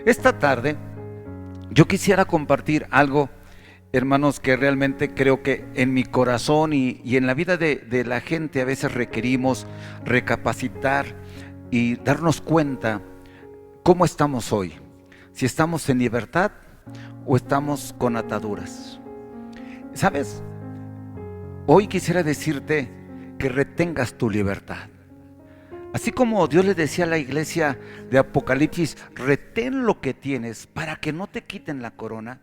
Esta tarde yo quisiera compartir algo, hermanos, que realmente creo que en mi corazón y en la vida de la gente a veces requerimos recapacitar y darnos cuenta cómo estamos hoy. Si estamos en libertad o estamos con ataduras. ¿Sabes? Hoy quisiera decirte que retengas tu libertad. Así como Dios le decía a la iglesia de Apocalipsis, retén lo que tienes para que no te quiten la corona.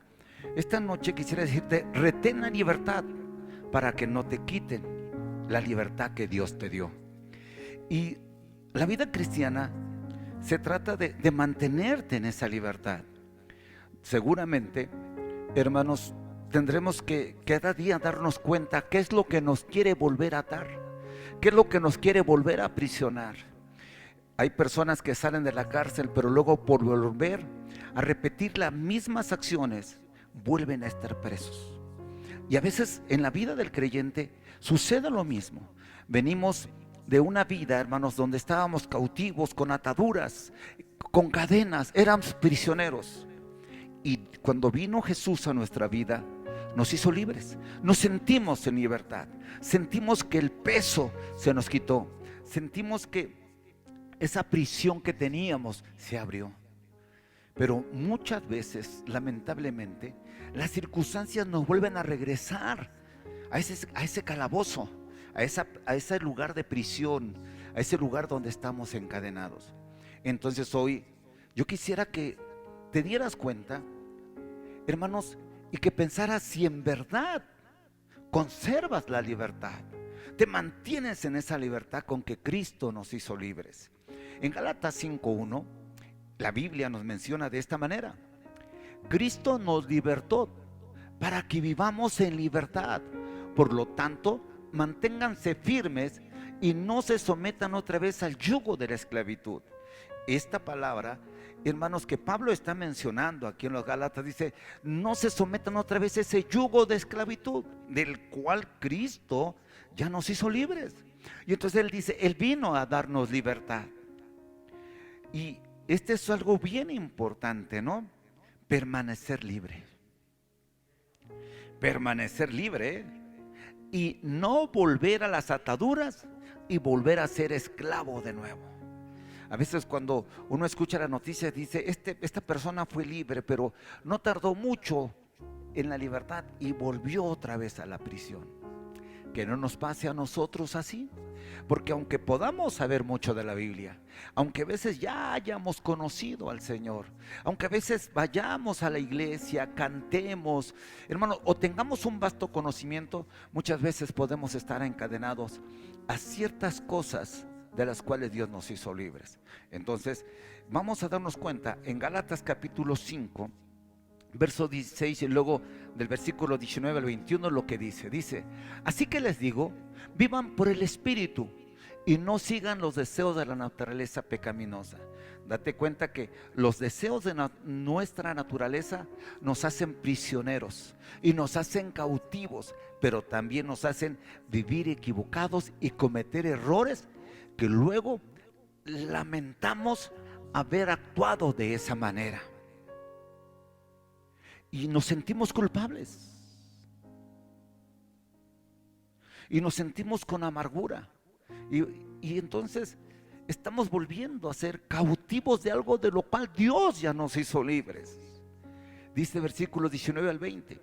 Esta noche quisiera decirte, retén la libertad para que no te quiten la libertad que Dios te dio. Y la vida cristiana se trata de mantenerte en esa libertad. Seguramente, hermanos, tendremos que cada día darnos cuenta qué es lo que nos quiere volver a atar, qué es lo que nos quiere volver a aprisionar. Hay personas que salen de la cárcel, pero luego por volver a repetir las mismas acciones, vuelven a estar presos. Y a veces en la vida del creyente sucede lo mismo. Venimos de una vida, hermanos, donde estábamos cautivos, con ataduras, con cadenas, éramos prisioneros. Y cuando vino Jesús a nuestra vida, nos hizo libres, nos sentimos en libertad, sentimos que el peso se nos quitó, sentimos que esa prisión que teníamos se abrió. Pero muchas veces, lamentablemente, las circunstancias nos vuelven a regresar a ese calabozo, a ese lugar de prisión, a ese lugar donde estamos encadenados. Entonces hoy yo quisiera que te dieras cuenta, hermanos, y que pensaras si en verdad conservas la libertad, te mantienes en esa libertad con que Cristo nos hizo libres. En Gálatas 5:1, la Biblia nos menciona de esta manera: Cristo nos libertó para que vivamos en libertad. Por lo tanto, manténganse firmes y no se sometan otra vez al yugo de la esclavitud. Esta palabra, hermanos, que Pablo está mencionando aquí en los Gálatas, dice: no se sometan otra vez a ese yugo de esclavitud del cual Cristo ya nos hizo libres. Y entonces él dice, él vino a darnos libertad. Y este es algo bien importante, ¿no? Permanecer libre. Permanecer libre y no volver a las ataduras y volver a ser esclavo de nuevo. A veces cuando uno escucha la noticia dice, esta persona fue libre, pero no tardó mucho en la libertad y volvió otra vez a la prisión. Que no nos pase a nosotros así, porque aunque podamos saber mucho de la Biblia, aunque a veces ya hayamos conocido al Señor, aunque a veces vayamos a la iglesia, cantemos, hermano, o tengamos un vasto conocimiento, muchas veces podemos estar encadenados a ciertas cosas de las cuales Dios nos hizo libres. Entonces vamos a darnos cuenta en Gálatas capítulo 5 verso 16 y luego del versículo 19 al 21 lo que dice, así que les digo, vivan por el Espíritu y no sigan los deseos de la naturaleza pecaminosa. Date cuenta que los deseos de nuestra naturaleza nos hacen prisioneros y nos hacen cautivos, pero también nos hacen vivir equivocados y cometer errores que luego lamentamos haber actuado de esa manera. Y nos sentimos culpables. Y nos sentimos con amargura. Y entonces estamos volviendo a ser cautivos de algo de lo cual Dios ya nos hizo libres. Dice versículos 19 al 20.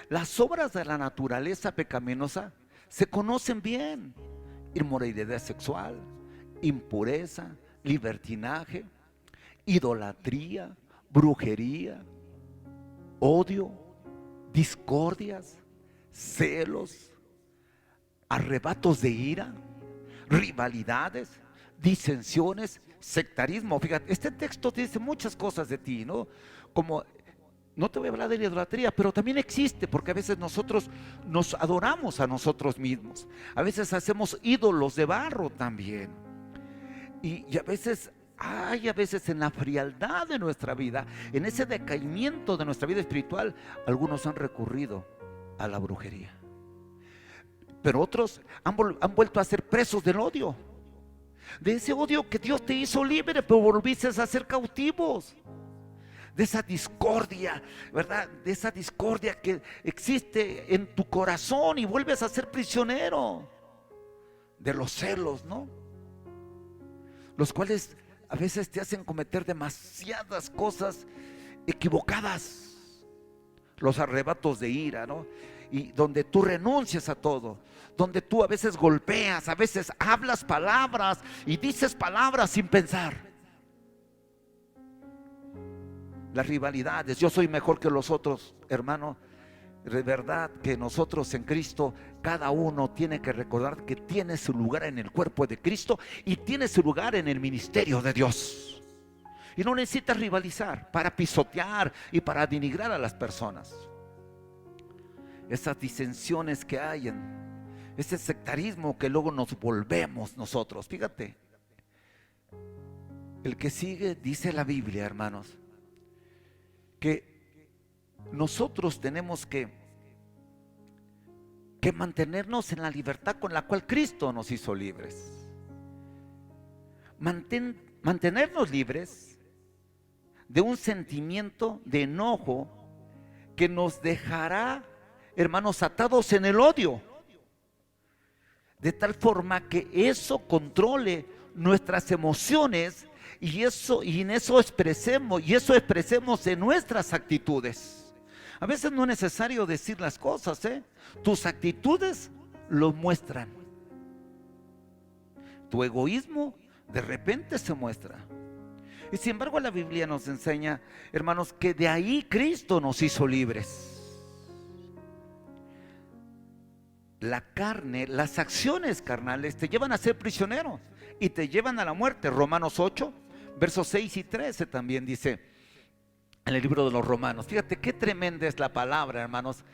Las obras de la naturaleza pecaminosa se conocen bien: inmoralidad sexual, impureza, libertinaje, idolatría, brujería, odio, discordias, celos, arrebatos de ira, rivalidades, disensiones, sectarismo. Fíjate, este texto dice muchas cosas de ti, ¿no? Como, no te voy a hablar de la idolatría, pero también existe, porque a veces nosotros nos adoramos a nosotros mismos. A veces hacemos ídolos de barro también. Y a veces hay, a veces en la frialdad de nuestra vida, en ese decaimiento de nuestra vida espiritual, algunos han recurrido a la brujería. Pero otros han vuelto a ser presos del odio. De ese odio que Dios te hizo libre, pero volviste a ser cautivos. de esa discordia, ¿verdad? De esa discordia que existe en tu corazón y vuelves a ser prisionero de los celos, ¿no? Los cuales a veces te hacen cometer demasiadas cosas equivocadas. Los arrebatos de ira, ¿no? Y donde tú renuncias a todo, donde tú a veces golpeas, a veces hablas palabras y dices palabras sin pensar. Las rivalidades, yo soy mejor que los otros, hermano. De verdad que nosotros en Cristo, cada uno tiene que recordar que tiene su lugar en el cuerpo de Cristo y tiene su lugar en el ministerio de Dios. Y no necesitas rivalizar para pisotear y para denigrar a las personas. Esas disensiones que hay, ese sectarismo que luego nos volvemos nosotros. Fíjate, el que sigue dice la Biblia, hermanos, que nosotros tenemos que mantenernos en la libertad con la cual Cristo nos hizo libres. Mantenernos libres de un sentimiento de enojo que nos dejará, hermanos, atados en el odio, de tal forma que eso controle nuestras emociones y en eso expresemos en nuestras actitudes. A veces no es necesario decir las cosas, tus actitudes lo muestran. Tu egoísmo de repente se muestra. Y sin embargo la Biblia nos enseña, hermanos, que de ahí Cristo nos hizo libres. La carne, las acciones carnales te llevan a ser prisionero y te llevan a la muerte. Romanos 8, versos 6 y 13 también dice en el libro de los Romanos. Fíjate qué tremenda es la palabra, hermanos.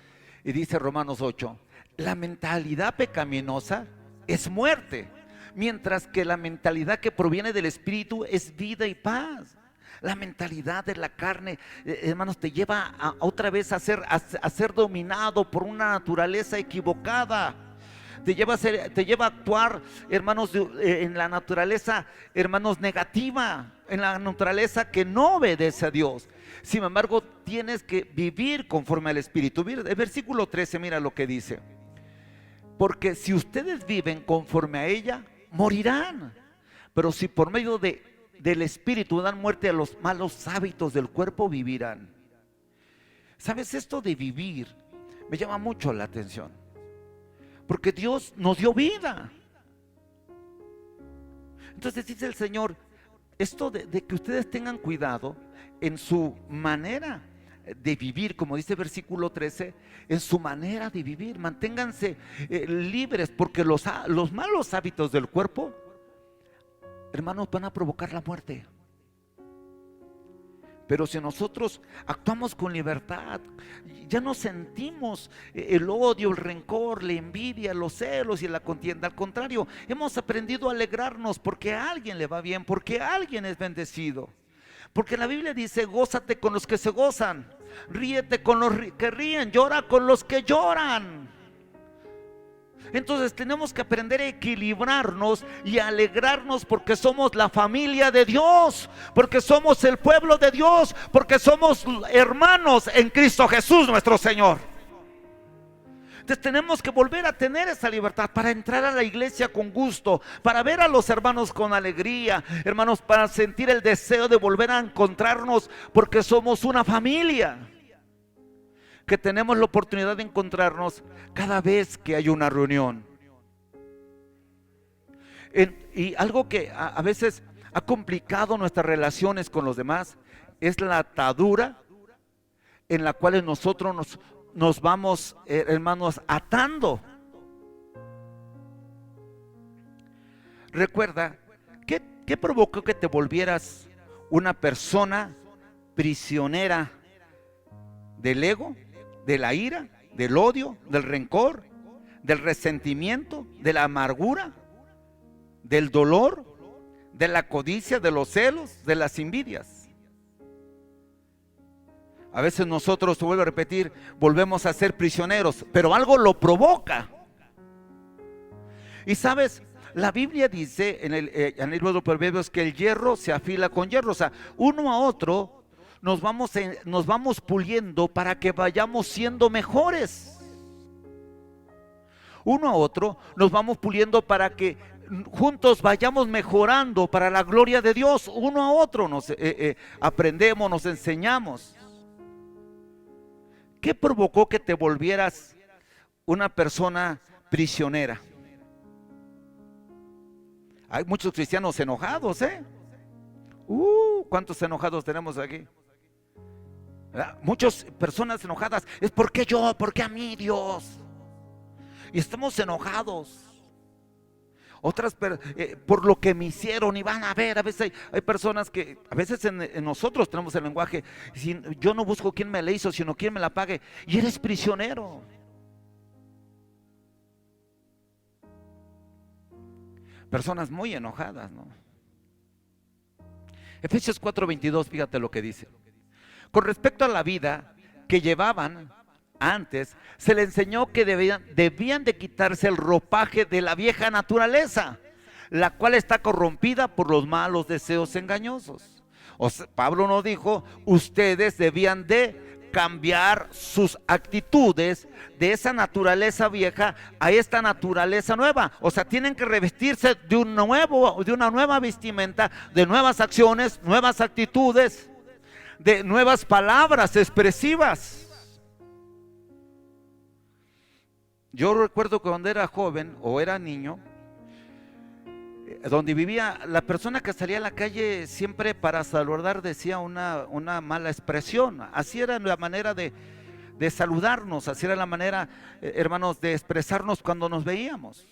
Y dice Romanos 8, la mentalidad pecaminosa es muerte, mientras que la mentalidad que proviene del Espíritu es vida y paz. La mentalidad de la carne, hermanos, te lleva a otra vez a ser dominado por una naturaleza equivocada. Te lleva a actuar, hermanos, en la naturaleza, hermanos, negativa, en la naturaleza que no obedece a Dios. Sin embargo, tienes que vivir conforme al Espíritu. Mira, el versículo 13, mira lo que dice: porque si ustedes viven conforme a ella, morirán. Pero si por medio del Espíritu dan muerte a los malos hábitos del cuerpo, vivirán. ¿Sabes? Esto de vivir me llama mucho la atención, porque Dios nos dio vida. Entonces dice el Señor, esto de que ustedes tengan cuidado en su manera de vivir, como dice el versículo 13, en su manera de vivir, manténganse libres, porque los malos hábitos del cuerpo, hermanos, van a provocar la muerte. Pero si nosotros actuamos con libertad, ya no sentimos el odio, el rencor, la envidia, los celos y la contienda. Al contrario, hemos aprendido a alegrarnos porque a alguien le va bien, porque alguien es bendecido. Porque la Biblia dice: gózate con los que se gozan, ríete con los que ríen, llora con los que lloran. Entonces tenemos que aprender a equilibrarnos y a alegrarnos, porque somos la familia de Dios, porque somos el pueblo de Dios, porque somos hermanos en Cristo Jesús nuestro Señor. Entonces tenemos que volver a tener esa libertad para entrar a la iglesia con gusto, para ver a los hermanos con alegría, hermanos, para sentir el deseo de volver a encontrarnos, porque somos una familia que tenemos la oportunidad de encontrarnos cada vez que hay una reunión. Y algo que a veces ha complicado nuestras relaciones con los demás es la atadura en la cual nosotros nos vamos, hermanos, atando. Recuerda, ¿qué provocó que te volvieras una persona prisionera del ego, de la ira, del odio, del rencor, del resentimiento, de la amargura, del dolor, de la codicia, de los celos, de las envidias? A veces nosotros, te vuelvo a repetir, volvemos a ser prisioneros, pero algo lo provoca. Y sabes, la Biblia dice en el libro de los Proverbios que el hierro se afila con hierro. O sea, uno a otro nos vamos puliendo para que vayamos siendo mejores. Uno a otro nos vamos puliendo para que juntos vayamos mejorando para la gloria de Dios. Uno a otro nos aprendemos, nos enseñamos. ¿Qué provocó que te volvieras una persona prisionera? Hay muchos cristianos enojados, ¿eh? ¿Cuántos enojados tenemos aquí? ¿Verdad? Muchas personas enojadas. Es ¿por qué yo? ¿Por qué a mí, Dios? Y estamos enojados. Otras por lo que me hicieron, y van a ver, a veces hay personas que, a veces en nosotros tenemos el lenguaje, yo no busco quién me la hizo, sino quién me la pague, y eres prisionero. Personas muy enojadas, ¿no? Efesios 4:22, fíjate lo que dice. Con respecto a la vida que llevaban antes, se le enseñó que debían de quitarse el ropaje de la vieja naturaleza, la cual está corrompida por los malos deseos engañosos. Pablo nos dijo, ustedes debían de cambiar sus actitudes de esa naturaleza vieja a esta naturaleza nueva. O sea, tienen que revestirse de una nueva vestimenta, de nuevas acciones, nuevas actitudes, de nuevas palabras expresivas. Yo recuerdo que cuando era joven o era niño, donde vivía, la persona que salía a la calle siempre para saludar decía una mala expresión. Así era la manera de saludarnos, así era la manera, hermanos, de expresarnos cuando nos veíamos.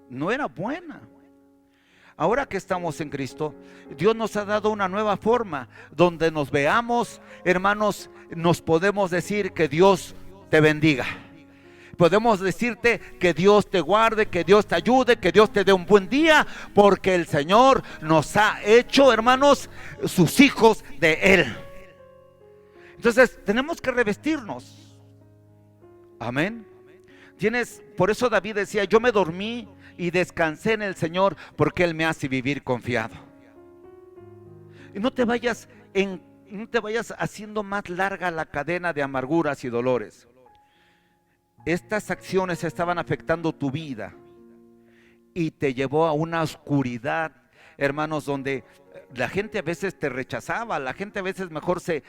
No era buena. Ahora que estamos en Cristo, Dios nos ha dado una nueva forma, donde nos veamos, hermanos, nos podemos decir que Dios te bendiga. Podemos decirte que Dios te guarde, que Dios te ayude, que Dios te dé un buen día, porque el Señor nos ha hecho, hermanos, sus hijos de Él. Entonces tenemos que revestirnos. Amén. Por eso David decía, yo me dormí y descansé en el Señor, porque Él me hace vivir confiado. Y no te vayas haciendo más larga la cadena de amarguras y dolores. Estas acciones estaban afectando tu vida y te llevó a una oscuridad, hermanos, donde la gente a veces te rechazaba, la gente a veces mejor se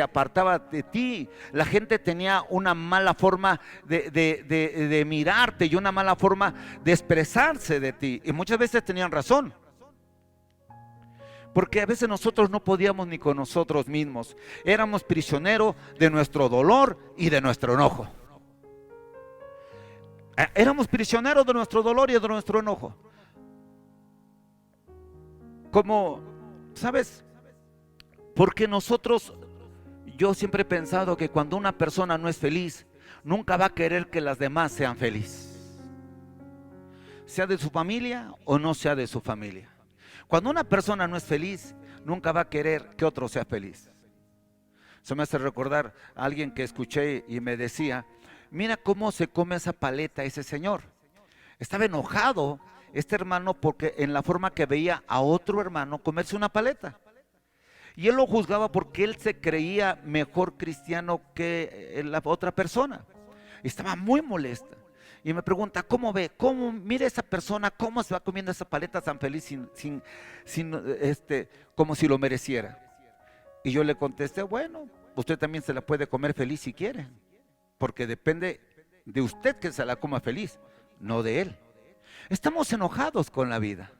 apartaba de ti, la gente tenía una mala forma de mirarte y una mala forma de expresarse de ti, y muchas veces tenían razón. Porque a veces nosotros no podíamos ni con nosotros mismos, éramos prisioneros de nuestro dolor y de nuestro enojo. Éramos prisioneros de nuestro dolor y de nuestro enojo. Como, ¿sabes? Porque yo siempre he pensado que cuando una persona no es feliz, nunca va a querer que las demás sean felices. Sea de su familia o no sea de su familia. Cuando una persona no es feliz, nunca va a querer que otro sea feliz. Eso me hace recordar a alguien que escuché y me decía, mira cómo se come esa paleta ese señor. Estaba enojado este hermano porque en la forma que veía a otro hermano comerse una paleta. Y él lo juzgaba porque él se creía mejor cristiano que la otra persona. Y estaba muy molesta. Y me pregunta, ¿cómo ve? Mira esa persona, cómo se va comiendo esa paleta tan feliz como si lo mereciera? Y yo le contesté, bueno, usted también se la puede comer feliz si quiere. Porque depende de usted que se la coma feliz, no de él. Estamos enojados con la vida.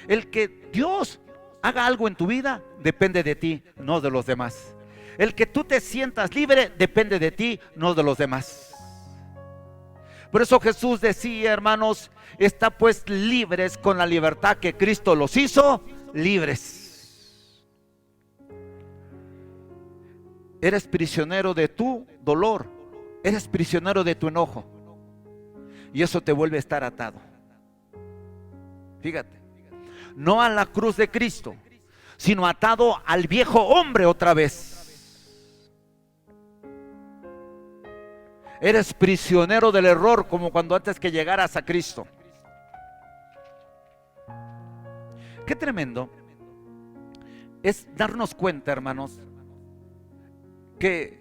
El que Dios haga algo en tu vida depende de ti, no de los demás. El que tú te sientas libre depende de ti, no de los demás. Por eso Jesús decía, hermanos, está pues libres con la libertad que Cristo los hizo libres. Eres prisionero de tu dolor, eres prisionero de tu enojo, y eso te vuelve a estar atado. Fíjate, no a la cruz de Cristo, sino atado al viejo hombre otra vez. Eres prisionero del error, como cuando antes que llegaras a Cristo. Qué tremendo es darnos cuenta, hermanos, que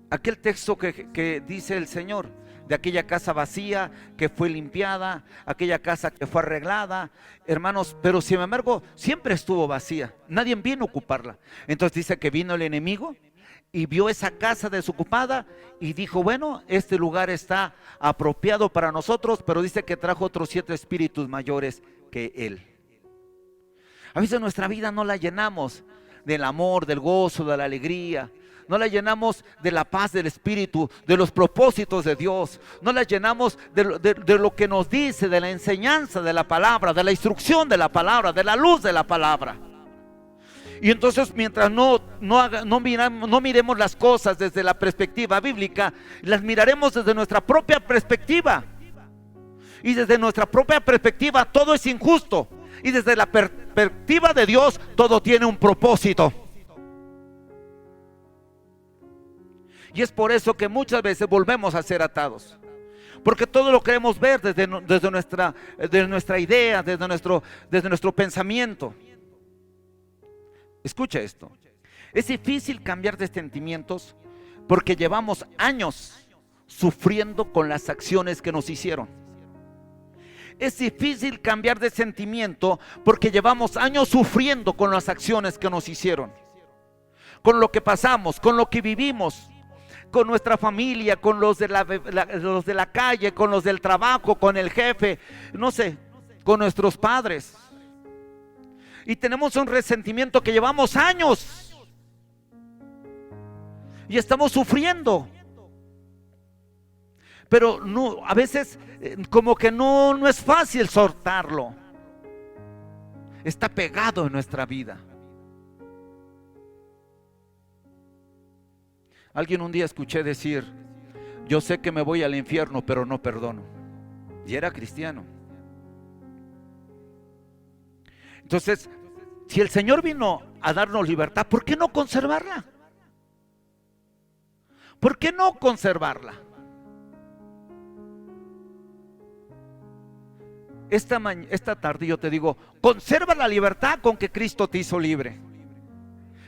aquel texto que dice el Señor, de aquella casa vacía que fue limpiada, aquella casa que fue arreglada, hermanos, pero sin embargo siempre estuvo vacía, nadie vino a ocuparla. Entonces dice que vino el enemigo y vio esa casa desocupada y dijo, bueno, este lugar está apropiado para nosotros, pero dice que trajo otros 7 espíritus mayores que él. A veces nuestra vida no la llenamos del amor, del gozo, de la alegría. No la llenamos de la paz del Espíritu, de los propósitos de Dios. No la llenamos de lo que nos dice, de la enseñanza de la palabra, de la instrucción de la palabra, de la luz de la palabra. Y entonces mientras no miremos las cosas desde la perspectiva bíblica, las miraremos desde nuestra propia perspectiva. Y desde nuestra propia perspectiva todo es injusto. Y desde la perspectiva de Dios todo tiene un propósito. Y es por eso que muchas veces volvemos a ser atados. Porque todo lo queremos ver desde nuestra idea, desde nuestro pensamiento. Escucha esto. Es difícil cambiar de sentimientos porque llevamos años sufriendo con las acciones que nos hicieron. Es difícil cambiar de sentimiento porque llevamos años sufriendo con las acciones que nos hicieron. Con lo que pasamos, con lo que vivimos. Con nuestra familia, con los de la calle, con los del trabajo, con el jefe, no sé, con nuestros padres. Y tenemos un resentimiento que llevamos años y estamos sufriendo. Pero no, a veces como que no es fácil soltarlo. Está pegado en nuestra vida. Alguien un día escuché decir, yo sé que me voy al infierno, pero no perdono. Y era cristiano. Entonces, si el Señor vino a darnos libertad, ¿por qué no conservarla? ¿Por qué no conservarla? Esta tarde yo te digo, conserva la libertad con que Cristo te hizo libre.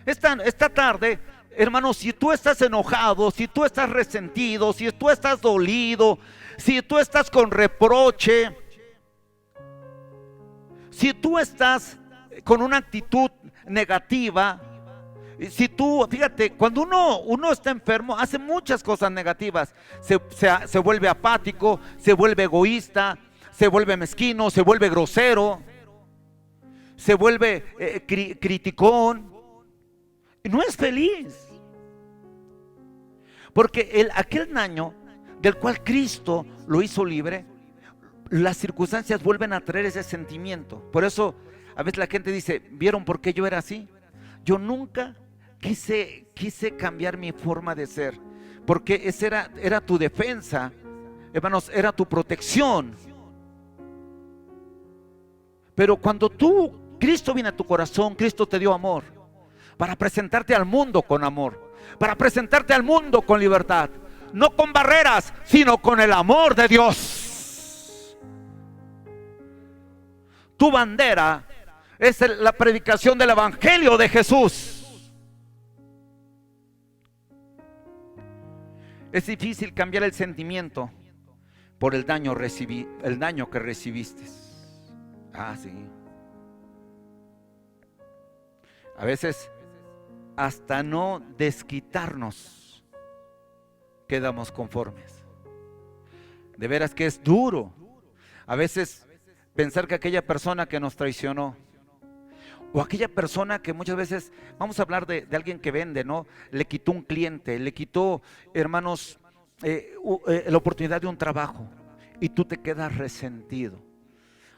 Esta tarde, hermanos, si tú estás enojado, si tú estás resentido, si tú estás dolido, si tú estás con reproche, si tú estás con una actitud negativa, si tú, fíjate, cuando uno está enfermo, hace muchas cosas negativas, se vuelve apático, se vuelve egoísta, se vuelve mezquino, se vuelve grosero, se vuelve criticón, y no es feliz. Porque aquel daño del cual Cristo lo hizo libre, las circunstancias vuelven a traer ese sentimiento. Por eso a veces la gente dice, ¿vieron por qué yo era así? Yo nunca quise cambiar mi forma de ser, porque esa era tu defensa, hermanos, era tu protección. Pero cuando Cristo viene a tu corazón, Cristo te dio amor para presentarte al mundo con amor, para presentarte al mundo con libertad, no con barreras, sino con el amor de Dios. Tu bandera es la predicación del evangelio de Jesús. Es difícil cambiar el sentimiento por el daño que recibiste. Ah, sí. A veces hasta no desquitarnos quedamos conformes. De veras que es duro a veces pensar que aquella persona que nos traicionó, o aquella persona que muchas veces, vamos a hablar de alguien que vende, ¿no? Le quitó un cliente, le quitó, hermanos, la oportunidad de un trabajo, y tú te quedas resentido.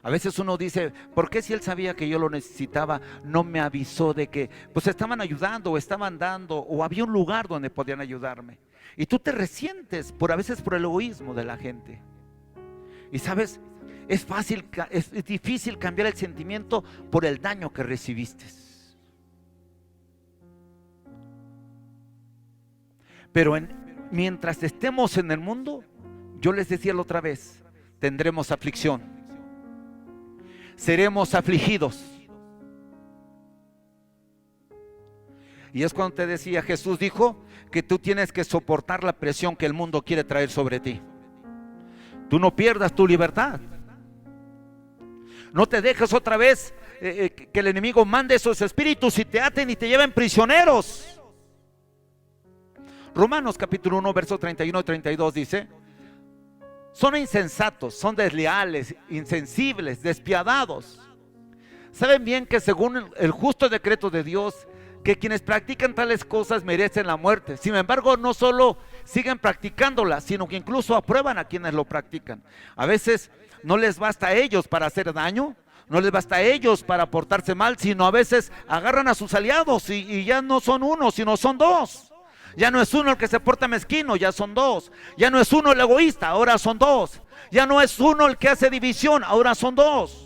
A veces uno dice, ¿por qué si él sabía que yo lo necesitaba, no me avisó de que pues estaban ayudando o estaban dando o había un lugar donde podían ayudarme? Y tú te resientes a veces por el egoísmo de la gente. Y sabes, es difícil cambiar el sentimiento por el daño que recibiste. Pero mientras estemos en el mundo, yo les decía la otra vez, tendremos aflicción. Seremos afligidos. Y es cuando te decía, Jesús dijo que tú tienes que soportar la presión que el mundo quiere traer sobre ti. Tú no pierdas tu libertad. No te dejes otra vez que el enemigo mande esos espíritus y te aten y te lleven prisioneros. Romanos capítulo 1, versos 31 y 32 dice: son insensatos, son desleales, insensibles, despiadados. Saben bien que según el justo decreto de Dios, que quienes practican tales cosas merecen la muerte. Sin embargo, no solo siguen practicándolas, sino que incluso aprueban a quienes lo practican. A veces no les basta a ellos para hacer daño, no les basta a ellos para portarse mal, sino a veces agarran a sus aliados y ya no son uno, sino son dos. Ya no es uno el que se porta mezquino, ya son dos. Ya no es uno el egoísta, ahora son dos. Ya no es uno el que hace división, ahora son dos.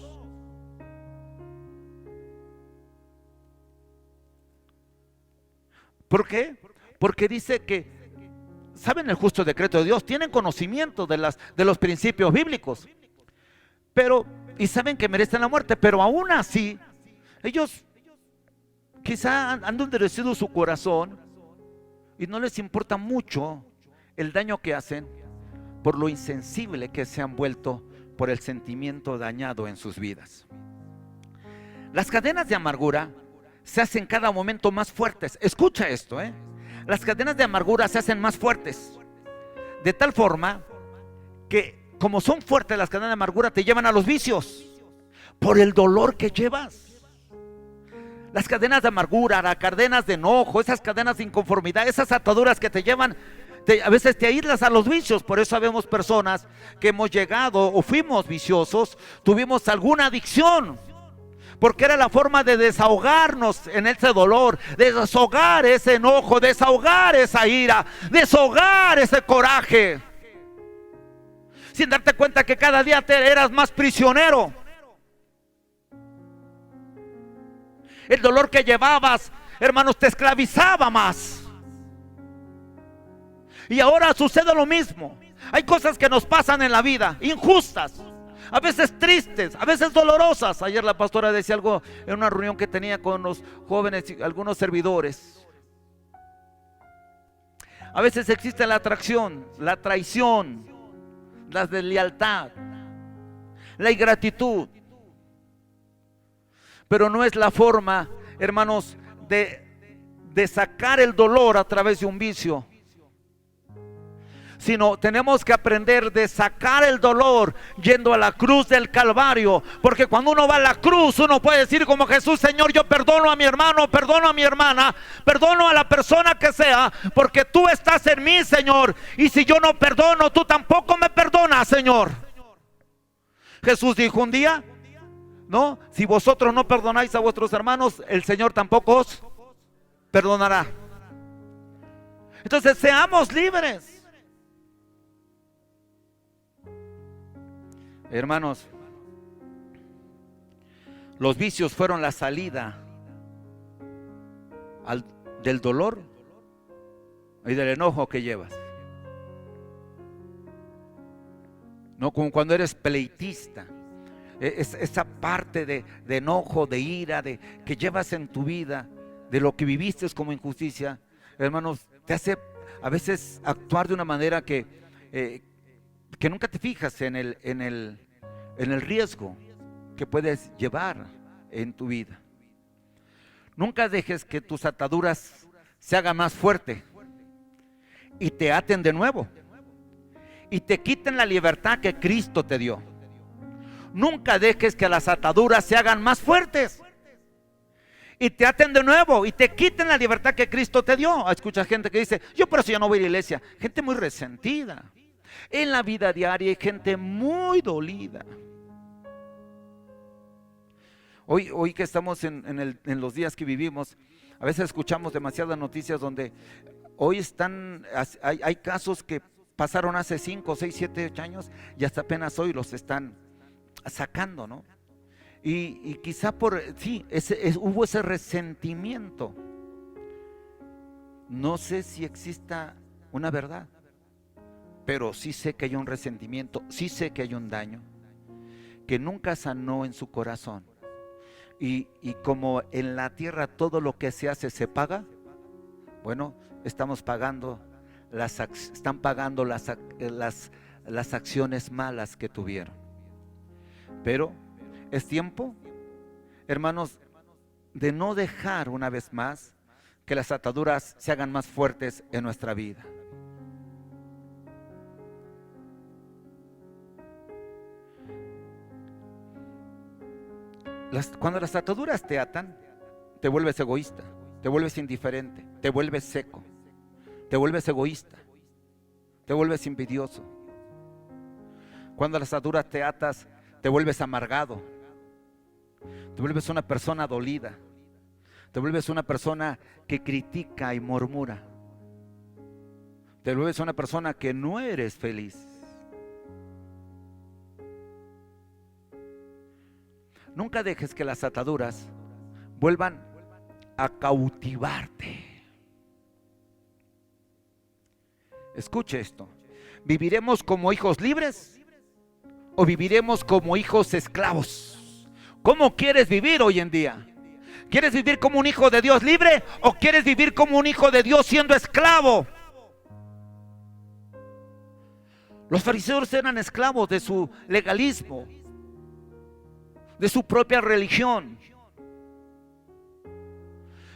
¿Por qué? Porque dice que saben el justo decreto de Dios, tienen conocimiento de los principios bíblicos, pero y saben que merecen la muerte, pero aún así ellos quizá han endurecido su corazón y no les importa mucho el daño que hacen por lo insensible que se han vuelto por el sentimiento dañado en sus vidas. Las cadenas de amargura se hacen cada momento más fuertes. Escucha esto, las cadenas de amargura se hacen más fuertes, de tal forma que como son fuertes las cadenas de amargura, te llevan a los vicios por el dolor que llevas. Las cadenas de amargura, las cadenas de enojo, esas cadenas de inconformidad, esas ataduras que te llevan, a veces te aíslas a los vicios. Por eso sabemos personas que hemos llegado o fuimos viciosos, tuvimos alguna adicción, porque era la forma de desahogarnos en ese dolor, de desahogar ese enojo, desahogar esa ira, desahogar ese coraje, sin darte cuenta que cada día te eras más prisionero. El dolor que llevabas, hermanos, te esclavizaba más. Y ahora sucede lo mismo. Hay cosas que nos pasan en la vida, injustas, a veces tristes, a veces dolorosas. Ayer la pastora decía algo en una reunión que tenía con los jóvenes y algunos servidores. A veces existe la atracción, la traición, la deslealtad, la ingratitud. Pero no es la forma, hermanos, de sacar el dolor a través de un vicio, sino tenemos que aprender de sacar el dolor yendo a la cruz del Calvario. Porque cuando uno va a la cruz, uno puede decir como Jesús: Señor, yo perdono a mi hermano, perdono a mi hermana, perdono a la persona que sea, porque tú estás en mí, Señor. Y si yo no perdono, tú tampoco me perdonas, Señor. Jesús dijo un día: no, si vosotros no perdonáis a vuestros hermanos, el Señor tampoco os perdonará. Entonces seamos libres. Hermanos, los vicios fueron la salida del dolor y del enojo que llevas. No como cuando eres pleitista, esa parte de enojo, de ira, que llevas en tu vida, de lo que viviste como injusticia, hermanos, te hace a veces actuar de una manera que nunca te fijas en el riesgo que puedes llevar en tu vida. Nunca dejes que tus ataduras se hagan más fuerte y te aten de nuevo y te quiten la libertad que Cristo te dio. Nunca dejes que las ataduras se hagan más fuertes y te aten de nuevo y te quiten la libertad que Cristo te dio. Escucha gente que dice: yo por eso ya no voy a la iglesia. Gente muy resentida. En la vida diaria hay gente muy dolida. Hoy que estamos en los días que vivimos, a veces escuchamos demasiadas noticias donde hoy hay casos que pasaron hace 5, 6, 7, 8 años y hasta apenas hoy los están sacando, ¿no? Y quizá hubo ese resentimiento. No sé si exista una verdad, pero sí sé que hay un resentimiento, sí sé que hay un daño que nunca sanó en su corazón. Y como en la tierra todo lo que se hace se paga, Bueno, están pagando las acciones malas que tuvieron. Pero es tiempo, hermanos, de no dejar una vez más que las ataduras se hagan más fuertes en nuestra vida. Cuando las ataduras te atan, te vuelves egoísta, te vuelves indiferente, te vuelves seco, te vuelves egoísta, te vuelves envidioso. Cuando las ataduras te atas, te vuelves amargado, te vuelves una persona dolida, te vuelves una persona que critica y murmura, te vuelves una persona que no eres feliz. Nunca dejes que las ataduras vuelvan a cautivarte. Escuche esto: ¿viviremos como hijos libres o viviremos como hijos esclavos? ¿Cómo quieres vivir hoy en día? ¿Quieres vivir como un hijo de Dios libre o quieres vivir como un hijo de Dios siendo esclavo? Los fariseos eran esclavos de su legalismo, de su propia religión.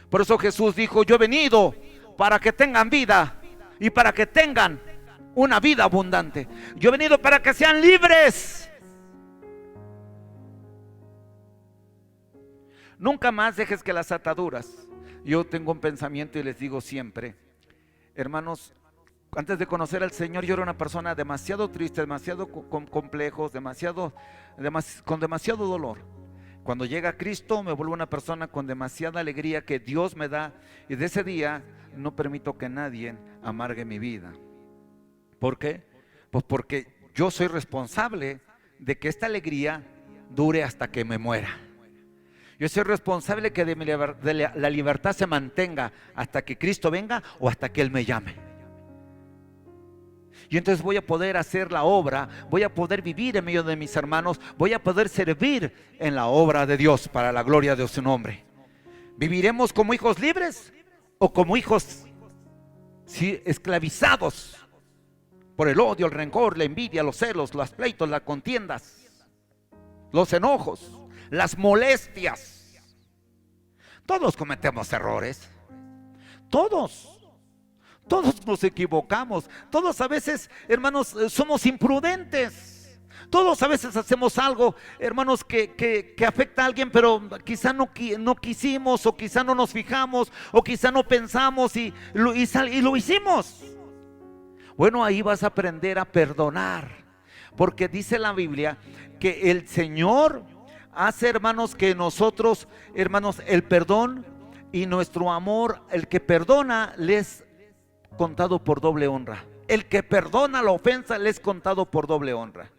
Por eso Jesús dijo: yo he venido para que tengan vida y para que tengan una vida abundante. Yo he venido para que sean libres. Nunca más dejes que las ataduras. Yo tengo un pensamiento y les digo siempre, hermanos, antes de conocer al Señor yo era una persona demasiado triste, demasiado con complejos, con demasiado dolor. Cuando llega Cristo me vuelvo una persona con demasiada alegría que Dios me da, y de ese día no permito que nadie amargue mi vida. ¿Por qué? Pues porque yo soy responsable de que esta alegría dure hasta que me muera. Yo soy responsable que la libertad se mantenga hasta que Cristo venga o hasta que Él me llame. Y entonces voy a poder hacer la obra, voy a poder vivir en medio de mis hermanos, voy a poder servir en la obra de Dios para la gloria de su nombre. ¿Viviremos como hijos libres o como hijos esclavizados por el odio, el rencor, la envidia, los celos, los pleitos, las contiendas, los enojos, las molestias? Todos cometemos errores, todos nos equivocamos, todos a veces, hermanos, somos imprudentes, todos a veces hacemos algo, hermanos, que afecta a alguien, pero quizá no quisimos, o quizá no nos fijamos, o quizá no pensamos y lo hicimos. Bueno, ahí vas a aprender a perdonar, porque dice la Biblia que el Señor hace, hermanos, que nosotros, hermanos, el perdón y nuestro amor, el que perdona les contado por doble honra. El que perdona la ofensa le es contado por doble honra.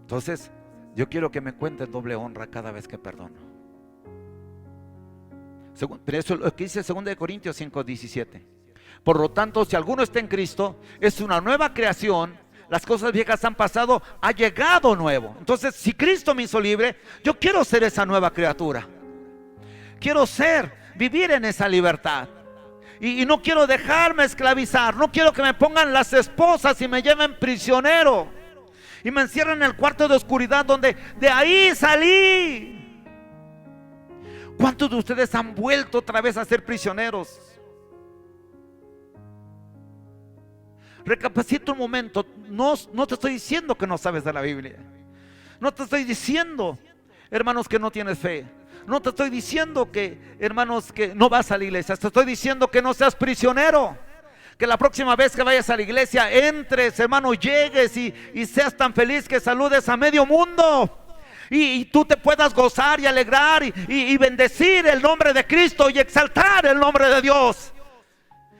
Entonces, yo quiero que me cuenten doble honra cada vez que perdono. Pero eso es lo que dice 2 Corintios 5:17. Por lo tanto, si alguno está en Cristo, es una nueva creación. Las cosas viejas han pasado, ha llegado nuevo. Entonces, si Cristo me hizo libre, yo quiero ser esa nueva criatura. Quiero vivir en esa libertad. Y no quiero dejarme esclavizar. No quiero que me pongan las esposas y me lleven prisionero y me encierren en el cuarto de oscuridad donde de ahí salí. ¿Cuántos de ustedes han vuelto otra vez a ser prisioneros? Recapacita un momento. No te estoy diciendo que no sabes de la Biblia. No te estoy diciendo, hermanos, que no tienes fe. No te estoy diciendo que, hermanos, que no vas a la iglesia. Te estoy diciendo que no seas prisionero. Que la próxima vez que vayas a la iglesia entres, hermano, llegues y seas tan feliz que saludes a medio mundo. Y tú te puedas gozar y alegrar y bendecir el nombre de Cristo y exaltar el nombre de Dios.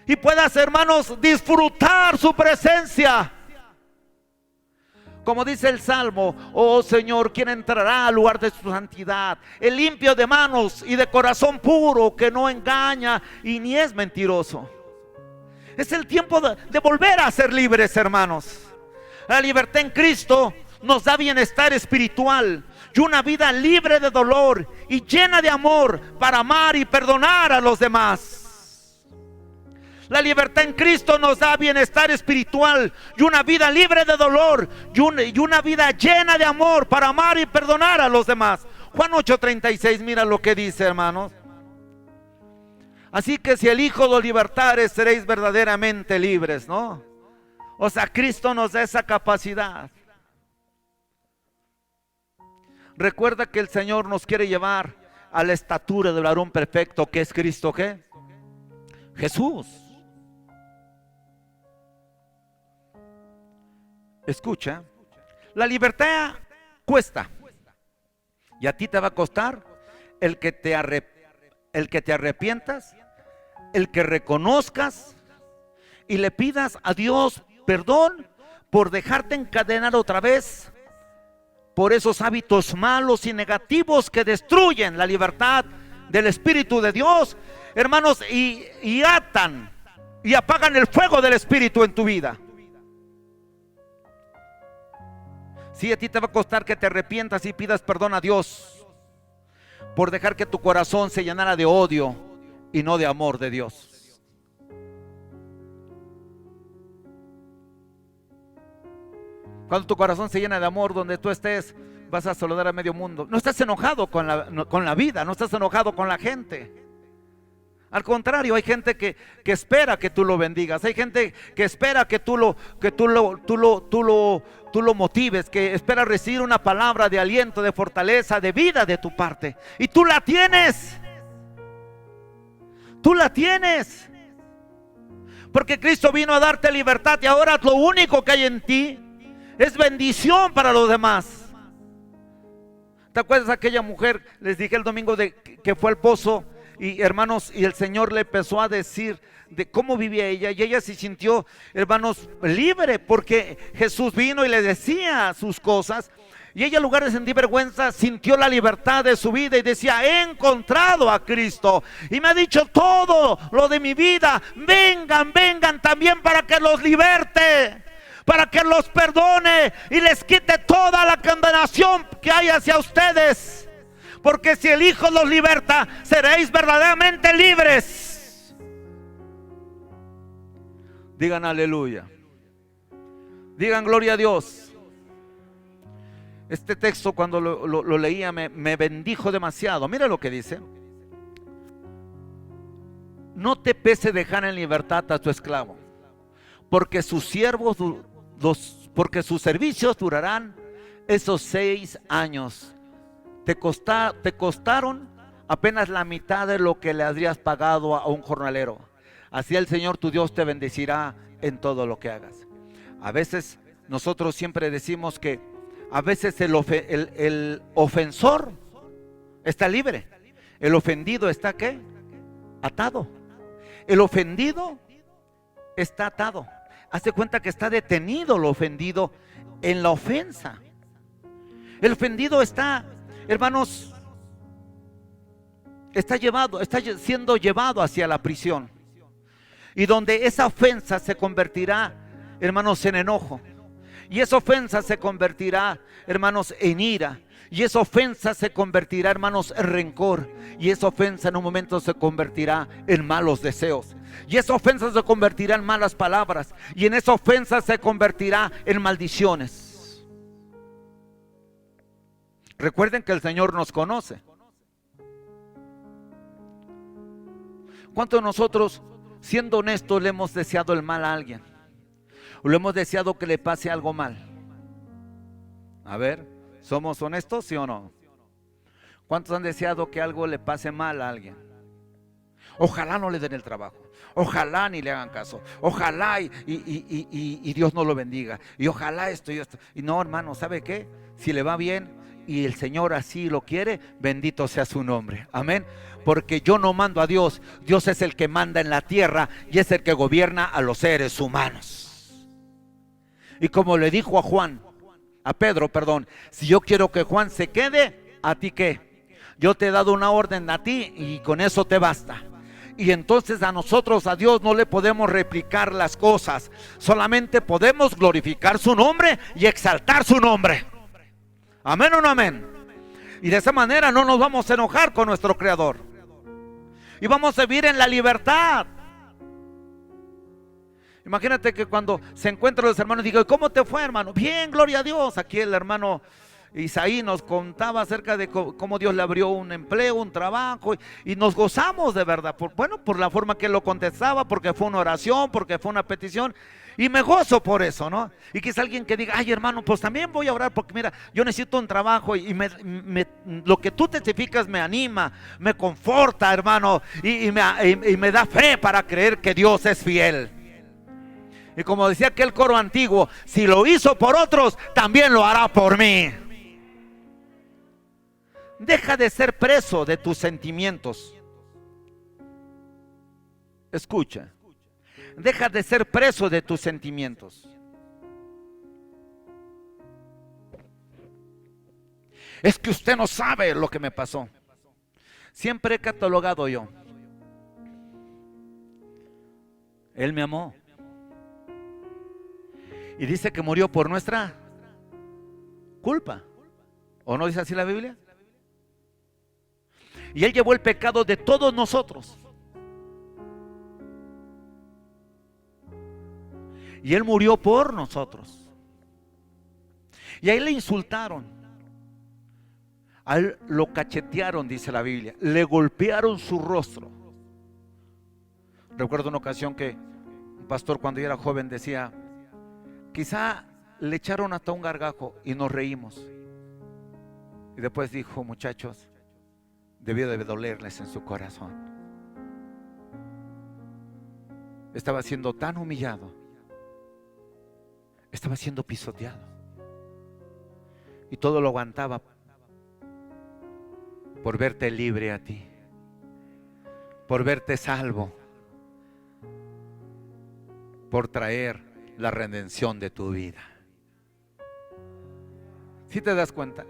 Y puedas, hermanos, disfrutar su presencia. Como dice el Salmo: oh Señor, ¿quién entrará al lugar de su santidad? El limpio de manos y de corazón puro, que no engaña y ni es mentiroso. Es el tiempo de volver a ser libres, hermanos. La libertad en Cristo nos da bienestar espiritual y una vida libre de dolor y llena de amor para amar y perdonar a los demás. La libertad en Cristo nos da bienestar espiritual y una vida libre de dolor y una vida llena de amor para amar y perdonar a los demás. Juan 8:36, mira lo que dice, hermanos. Así que si el Hijo los libertare, seréis verdaderamente libres, ¿no? O sea, Cristo nos da esa capacidad. Recuerda que el Señor nos quiere llevar a la estatura del varón perfecto, que es Cristo, ¿qué? Jesús. Escucha, la libertad cuesta, y a ti te va a costar el que te arrepientas, el que reconozcas y le pidas a Dios perdón por dejarte encadenar otra vez por esos hábitos malos y negativos que destruyen la libertad del Espíritu de Dios, hermanos, y atan y apagan el fuego del Espíritu en tu vida. Sí, a ti te va a costar que te arrepientas y pidas perdón a Dios por dejar que tu corazón se llenara de odio y no de amor de Dios. Cuando tu corazón se llena de amor, donde tú estés, vas a saludar a medio mundo. No estás enojado con la vida, no estás enojado con la gente. Al contrario, hay gente que espera que tú lo bendigas. Hay gente que espera que tú lo motives, que espera recibir una palabra de aliento, de fortaleza, de vida de tu parte. Y tú la tienes. Tú la tienes. Porque Cristo vino a darte libertad y ahora lo único que hay en ti es bendición para los demás. ¿Te acuerdas de aquella mujer? Les dije el domingo que fue al pozo. Y hermanos, y el Señor le empezó a decir de cómo vivía ella, y ella se sintió, hermanos, libre, porque Jesús vino y le decía sus cosas, y ella, en lugar de sentir vergüenza, sintió la libertad de su vida y decía: he encontrado a Cristo y me ha dicho todo lo de mi vida. Vengan, vengan también para que los liberte, para que los perdone y les quite toda la condenación que hay hacia ustedes. Porque si el Hijo los liberta, seréis verdaderamente libres. Digan aleluya. Digan gloria a Dios. Este texto, cuando lo leía, me bendijo demasiado. Mira lo que dice: no te pese dejar en libertad a tu esclavo, porque sus servicios durarán esos 6 años. Te costaron apenas la mitad de lo que le habrías pagado a un jornalero. Así el Señor tu Dios te bendecirá en todo lo que hagas. A veces nosotros siempre decimos que a veces el ofensor está libre. El ofendido está ¿qué? Atado. El ofendido está atado. Hazte cuenta que está detenido el ofendido en la ofensa. El ofendido está, hermanos, está siendo llevado hacia la prisión, y donde esa ofensa se convertirá, hermanos, en enojo, y esa ofensa se convertirá, hermanos, en ira, y esa ofensa se convertirá, hermanos, en rencor, y esa ofensa en un momento se convertirá en malos deseos, y esa ofensa se convertirá en malas palabras, y en esa ofensa se convertirá en maldiciones. Recuerden que el Señor nos conoce. ¿Cuántos de nosotros, siendo honestos, le hemos deseado el mal a alguien? ¿O le hemos deseado que le pase algo mal? A ver, ¿somos honestos, sí o no? ¿Cuántos han deseado que algo le pase mal a alguien? Ojalá no le den el trabajo, ojalá ni le hagan caso, ojalá y Dios no lo bendiga, y ojalá esto y esto. Y no, hermano, ¿sabe qué? Si le va bien y el Señor así lo quiere, bendito sea su nombre, amén. Porque yo no mando a Dios, Dios es el que manda en la tierra y es el que gobierna a los seres humanos. Y como le dijo a Pedro, si yo quiero que Juan se quede, ¿a ti qué? Yo te he dado una orden a ti y con eso te basta. Y entonces a nosotros, a Dios, no le podemos replicar las cosas, solamente podemos glorificar su nombre y exaltar su nombre. ¿Amén o no amén? Y de esa manera no nos vamos a enojar con nuestro Creador, y vamos a vivir en la libertad. Imagínate que cuando se encuentran los hermanos, digo, ¿cómo te fue, hermano? Bien, gloria a Dios. Aquí el hermano Isaí nos contaba acerca de cómo Dios le abrió un empleo, un trabajo, y nos gozamos de verdad, por la forma que él lo contestaba, porque fue una oración, porque fue una petición, y me gozo por eso, ¿no? Y que es alguien que diga, ay, hermano, pues también voy a orar, porque mira, yo necesito un trabajo, y lo que tú testificas me anima, me conforta, hermano, y me da fe para creer que Dios es fiel. Y como decía aquel coro antiguo, si lo hizo por otros, también lo hará por mí. Deja de ser preso de tus sentimientos. Escucha. Deja de ser preso de tus sentimientos. Es que usted no sabe lo que me pasó. Siempre he catalogado yo. Él me amó. Y dice que murió por nuestra culpa. ¿O no dice así la Biblia? Y Él llevó el pecado de todos nosotros. Y Él murió por nosotros. Y a Él le insultaron. A Él lo cachetearon, dice la Biblia. Le golpearon su rostro. Recuerdo una ocasión que un pastor, cuando yo era joven, decía, quizá le echaron hasta un gargajo y nos reímos. Y después dijo, muchachos, debió de dolerles en su corazón. Estaba siendo tan humillado, estaba siendo pisoteado, y todo lo aguantaba por verte libre a ti, por verte salvo, por traer la redención de tu vida. ¿Sí te das cuenta?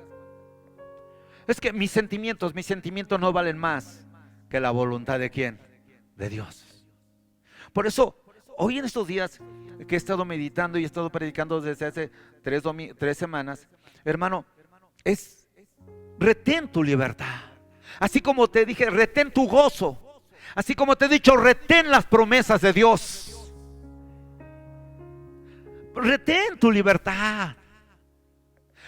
Es que mis sentimientos no valen más que la voluntad de ¿quién? De Dios. Por eso, hoy en estos días que he estado meditando y he estado predicando desde hace 3 semanas, hermano, es retén tu libertad. Así como te dije, retén tu gozo. Así como te he dicho, retén las promesas de Dios. Retén tu libertad,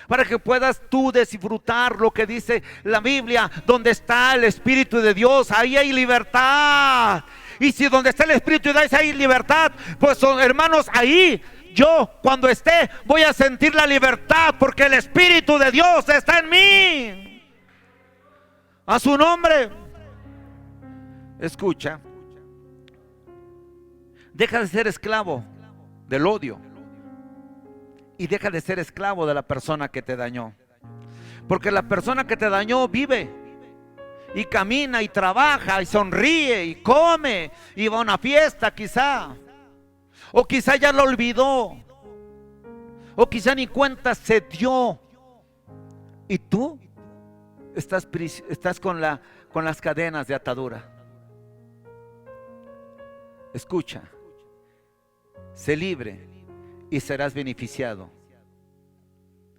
para que puedas tú disfrutar lo que dice la Biblia. Donde está el Espíritu de Dios, ahí hay libertad. Y si donde está el Espíritu de Dios hay libertad, pues hermanos, ahí yo cuando esté voy a sentir la libertad, porque el Espíritu de Dios está en mí. A su nombre. Escucha. Deja de ser esclavo del odio. Y deja de ser esclavo de la persona que te dañó. Porque la persona que te dañó vive y camina y trabaja y sonríe y come y va a una fiesta quizá. O quizá ya lo olvidó. O quizá ni cuenta se dio. Y tú estás con las cadenas de atadura. Escucha. Sé libre y serás beneficiado,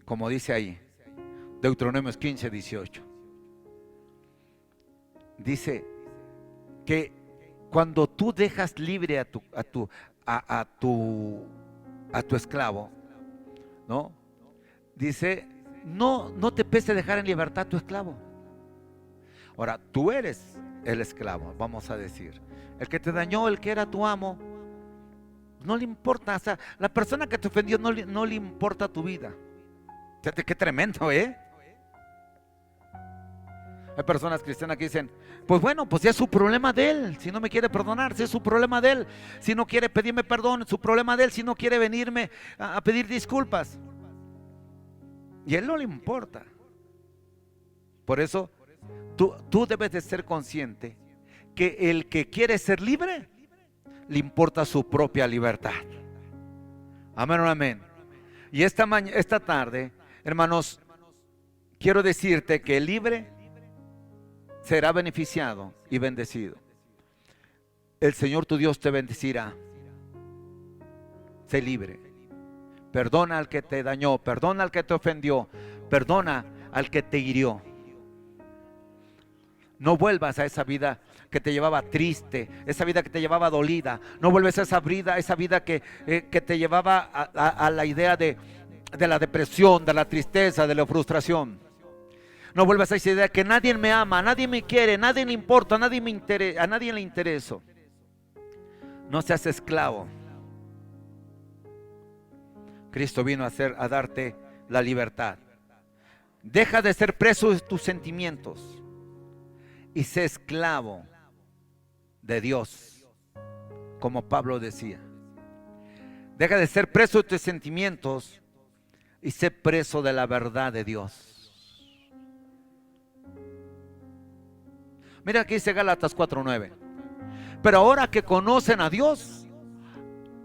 como dice ahí, Deuteronomios 15:18. Dice que cuando tú dejas libre a tu esclavo, ¿no? Dice, no te pese dejar en libertad a tu esclavo. Ahora, tú eres el esclavo, vamos a decir. El que te dañó, el que era tu amo, no le importa, o sea, la persona que te ofendió no le importa tu vida. Fíjate qué tremendo, ¿eh? Hay personas cristianas que dicen, pues bueno, pues ya es su problema de él. Si no me quiere perdonar, si es su problema de él. Si no quiere pedirme perdón, es su problema de él. Si no quiere venirme a pedir disculpas, y a él no le importa. Por eso tú debes de ser consciente que el que quiere ser libre, le importa su propia libertad. Amén o amén. Y esta tarde, hermanos, quiero decirte que el libre será beneficiado y bendecido. El Señor tu Dios te bendecirá. Sé libre. Perdona al que te dañó, perdona al que te ofendió, perdona al que te hirió. No vuelvas a esa vida que te llevaba triste, esa vida que te llevaba dolida. No vuelves a esa vida que te llevaba a la idea de la depresión, de la tristeza, de la frustración. No vuelvas a esa idea que nadie me ama, nadie me quiere, nadie le importa, a nadie le intereso. No seas esclavo. Cristo vino a darte la libertad. Deja de ser preso de tus sentimientos y sé esclavo de Dios, como Pablo decía. Deja de ser preso de tus sentimientos y sé preso de la verdad de Dios. Mira aquí dice Gálatas 4:9. Pero ahora que conocen a Dios,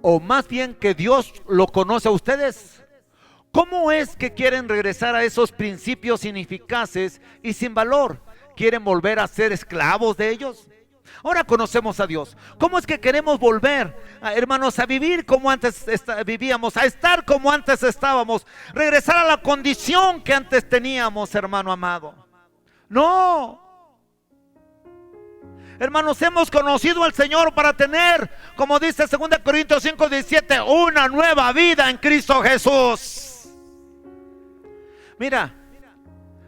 o más bien que Dios lo conoce a ustedes, ¿cómo es que quieren regresar a esos principios ineficaces y sin valor? ¿Quieren volver a ser esclavos de ellos? Ahora conocemos a Dios. ¿Cómo es que queremos volver, hermanos, a vivir como antes vivíamos, a estar como antes estábamos, regresar a la condición que antes teníamos, hermano amado? No. Hermanos, hemos conocido al Señor para tener, como dice 2 Corintios 5:17, una nueva vida en Cristo Jesús. Mira,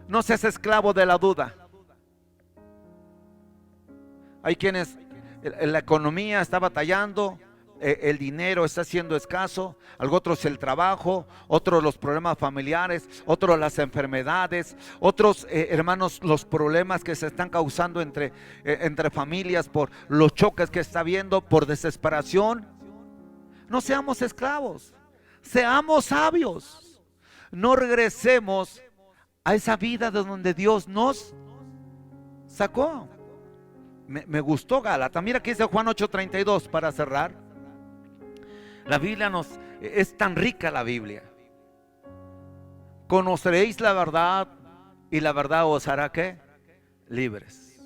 no seas esclavo de la duda. Hay quienes, la economía está batallando, el dinero está siendo escaso, otros el trabajo, otros los problemas familiares, otros las enfermedades, otros hermanos los problemas que se están causando entre familias por los choques que está habiendo, por desesperación. No seamos esclavos, seamos sabios. No regresemos a esa vida de donde Dios nos sacó. Me gustó Gálatas. Mira que dice Juan 8:32 para cerrar. La Biblia es tan rica la Biblia. Conoceréis la verdad y la verdad os hará ¿qué? Libres.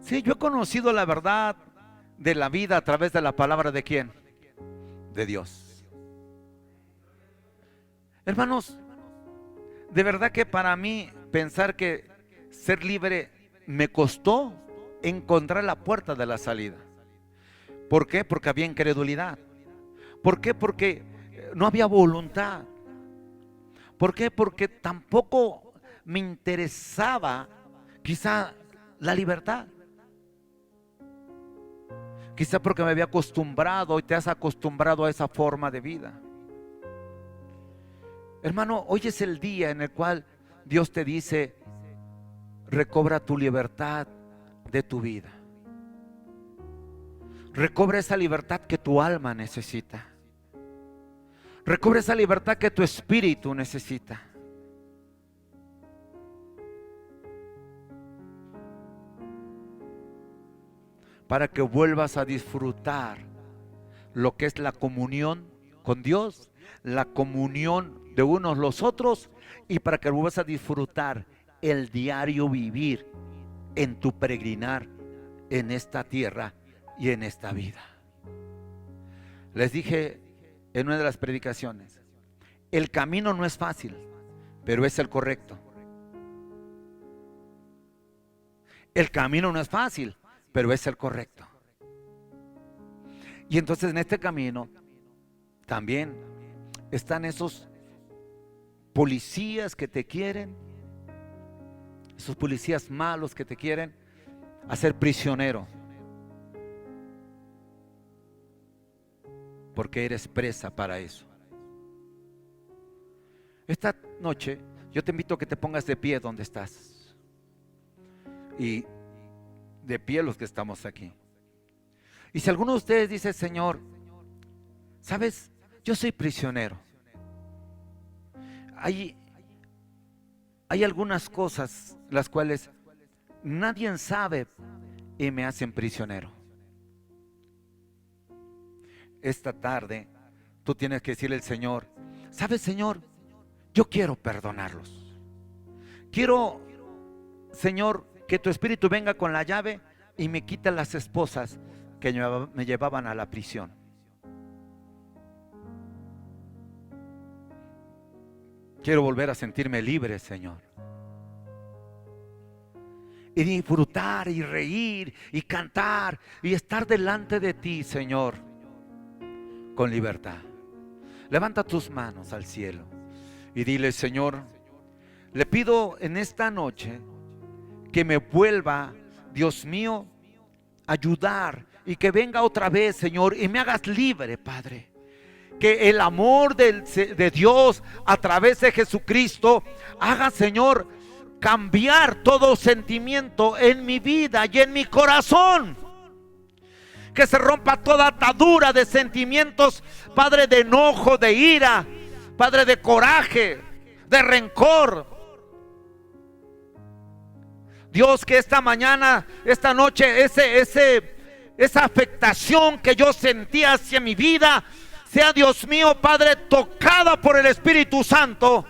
Sí, yo he conocido la verdad de la vida a través de la palabra de ¿quién? De Dios. Hermanos, de verdad que para mí pensar que ser libre me costó encontrar la puerta de la salida. ¿Por qué? Porque había incredulidad. ¿Por qué? Porque no había voluntad. ¿Por qué? Porque tampoco me interesaba quizá la libertad. Quizá porque me había acostumbrado y te has acostumbrado a esa forma de vida. Hermano, hoy es el día en el cual Dios te dice: recobra tu libertad de tu vida. Recobra esa libertad que tu alma necesita. Recobra esa libertad que tu espíritu necesita. Para que vuelvas a disfrutar lo que es la comunión con Dios, la comunión de unos los otros, y para que vuelvas a disfrutar el diario vivir en tu peregrinar en esta tierra y en esta vida. Les dije en una de las predicaciones, el camino no es fácil, pero es el correcto. El camino no es fácil, pero es el correcto. Y entonces en este camino también están esos policías que te quieren, esos policías malos que te quieren hacer prisionero, porque eres presa para eso. Esta noche yo te invito a que te pongas de pie donde estás, y de pie los que estamos aquí. Y si alguno de ustedes dice: Señor, ¿sabes? Yo soy prisionero. Hay algunas cosas las cuales nadie sabe y me hacen prisionero. Esta tarde tú tienes que decirle al Señor: ¿sabes, Señor? Yo quiero perdonarlos. Quiero, Señor, que tu Espíritu venga con la llave y me quite las esposas que me llevaban a la prisión. Quiero volver a sentirme libre, Señor. y disfrutar y reír y cantar y estar delante de ti, Señor, con libertad. Levanta tus manos al cielo y dile: Señor, le pido en esta noche que me vuelva, Dios mío, a ayudar y que venga otra vez, Señor, y me hagas libre, Padre. Que el amor de Dios a través de Jesucristo haga, Señor, cambiar todo sentimiento en mi vida y en mi corazón. Que se rompa toda atadura de sentimientos, Padre, de enojo, de ira, Padre, de coraje, de rencor. Dios, que esta mañana, esta noche, esa afectación que yo sentía hacia mi vida sea, Dios mío, Padre, tocada por el Espíritu Santo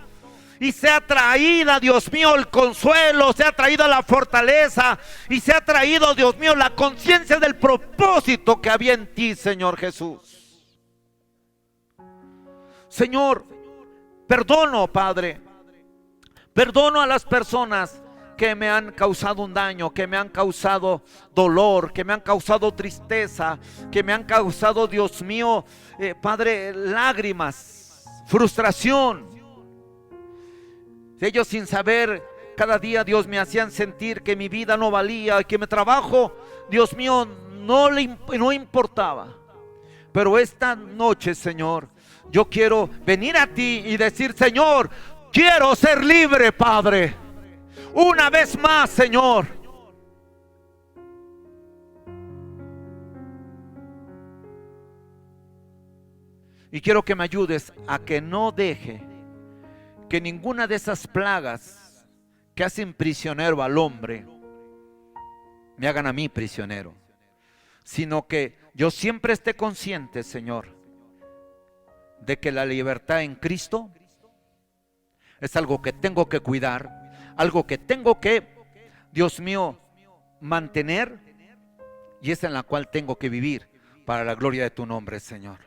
y sea traída, Dios mío, el consuelo, sea traída la fortaleza y sea traído, Dios mío, la conciencia del propósito que había en ti, Señor Jesús. Señor, perdono, Padre, perdono a las personas que me han causado un daño, que me han causado dolor, que me han causado tristeza, que me han causado, Dios mío, Padre, lágrimas, frustración. Ellos, sin saber, cada día, Dios, me hacían sentir que mi vida no valía, que mi trabajo, Dios mío, no importaba. Pero esta noche, Señor, yo quiero venir a ti y decir: Señor, quiero ser libre, Padre. Una vez más, Señor. Y quiero que me ayudes a que no deje que ninguna de esas plagas que hacen prisionero al hombre me hagan a mí prisionero, sino que yo siempre esté consciente, Señor, de que la libertad en Cristo es algo que tengo que cuidar, algo que tengo que, Dios mío, mantener, y es en la cual tengo que vivir para la gloria de tu nombre, Señor.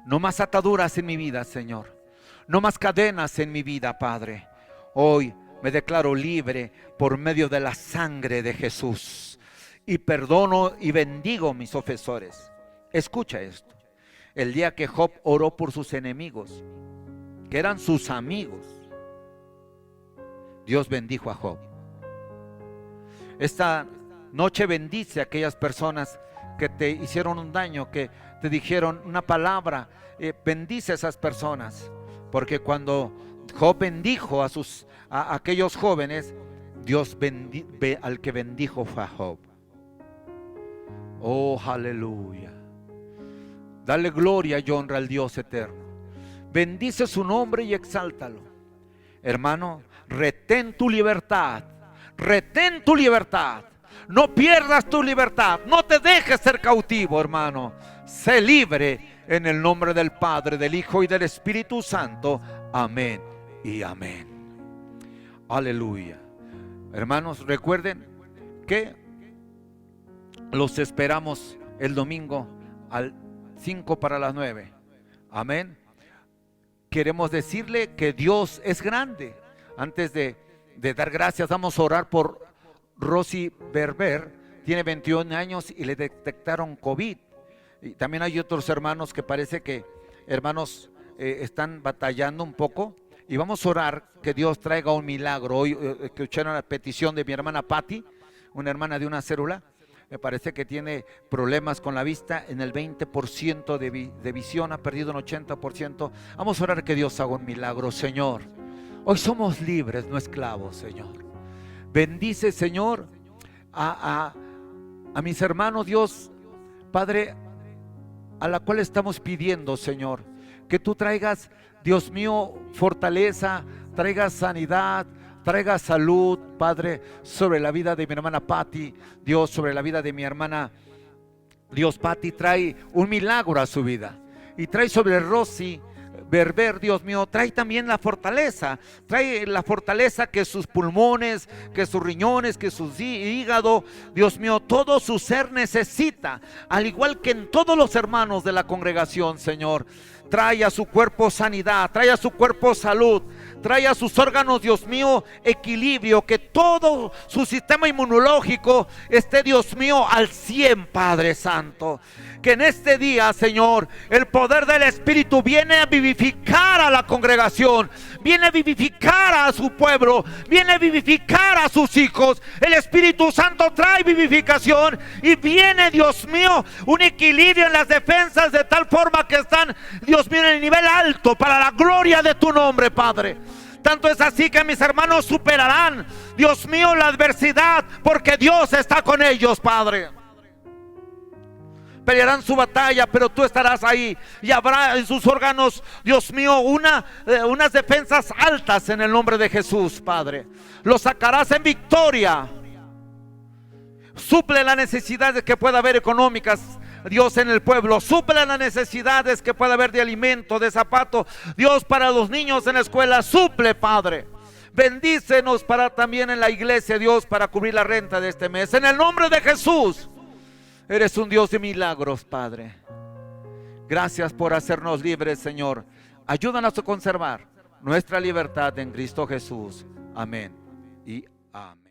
No más ataduras en mi vida, Señor. No más cadenas en mi vida, Padre. Hoy me declaro libre por medio de la sangre de Jesús. Y perdono y bendigo mis ofensores. Escucha esto. El día que Job oró por sus enemigos, que eran sus amigos, Dios bendijo a Job. Esta noche bendice a aquellas personas que te hicieron un daño, que te dijeron una palabra. Bendice a esas personas, porque cuando Job bendijo a aquellos jóvenes, Dios al que bendijo fue a Job. Oh, aleluya. Dale gloria y honra al Dios eterno. Bendice su nombre y exáltalo. Hermano, retén tu libertad. Retén tu libertad. No pierdas tu libertad. No te dejes ser cautivo, hermano. Sé libre en el nombre del Padre, del Hijo y del Espíritu Santo. Amén y amén. Aleluya. Hermanos, recuerden que los esperamos el domingo al 5 para las 9. Amén. Queremos decirle que Dios es grande. Antes de dar gracias, vamos a orar por Rosy Berber. Tiene 21 años y le detectaron COVID. Y también hay otros hermanos que parece que, hermanos, están batallando un poco. Y vamos a orar que Dios traiga un milagro. Hoy escucharon la petición de mi hermana Patti, una hermana de una célula. Me parece que tiene problemas con la vista en el 20% de visión, ha perdido un 80%. Vamos a orar que Dios haga un milagro, Señor. Hoy somos libres, no esclavos, Señor. Bendice, Señor, a mis hermanos, Dios, Padre, a la cual estamos pidiendo, Señor, que tú traigas, Dios mío, fortaleza, traigas sanidad, traiga salud, Padre, sobre la vida de mi hermana Patti. Dios, sobre la vida de mi hermana, Dios, Patti, trae un milagro a su vida. Y trae sobre Rosy Berber, Dios mío, trae también la fortaleza. Trae la fortaleza que sus pulmones, que sus riñones, que su hígado, Dios mío, todo su ser necesita. Al igual que en todos los hermanos de la congregación, Señor. trae a su cuerpo sanidad, trae a su cuerpo salud, trae a sus órganos, Dios mío, equilibrio, que todo su sistema inmunológico esté, Dios mío, al 100, Padre Santo. Que en este día, Señor, el poder del Espíritu viene a vivificar a la congregación, viene a vivificar a su pueblo, viene a vivificar a sus hijos. El Espíritu Santo trae vivificación y viene, Dios mío, un equilibrio en las defensas, de tal forma que están, Dios mío, en el nivel alto para la gloria de tu nombre, Padre. Tanto es así que mis hermanos superarán, Dios mío, la adversidad, porque Dios está con ellos, Padre. Pelearán su batalla, pero tú estarás ahí, y habrá en sus órganos, Dios mío, unas defensas altas en el nombre de Jesús, Padre. Los sacarás en victoria. Suple las necesidades que pueda haber económicas, Dios, en el pueblo. Suple las necesidades que pueda haber de alimento, de zapato, Dios, para los niños en la escuela. Suple, Padre. Bendícenos para también en la iglesia, Dios, para cubrir la renta de este mes. En el nombre de Jesús. Eres un Dios de milagros, Padre. Gracias por hacernos libres, Señor. Ayúdanos a conservar nuestra libertad en Cristo Jesús. Amén y amén.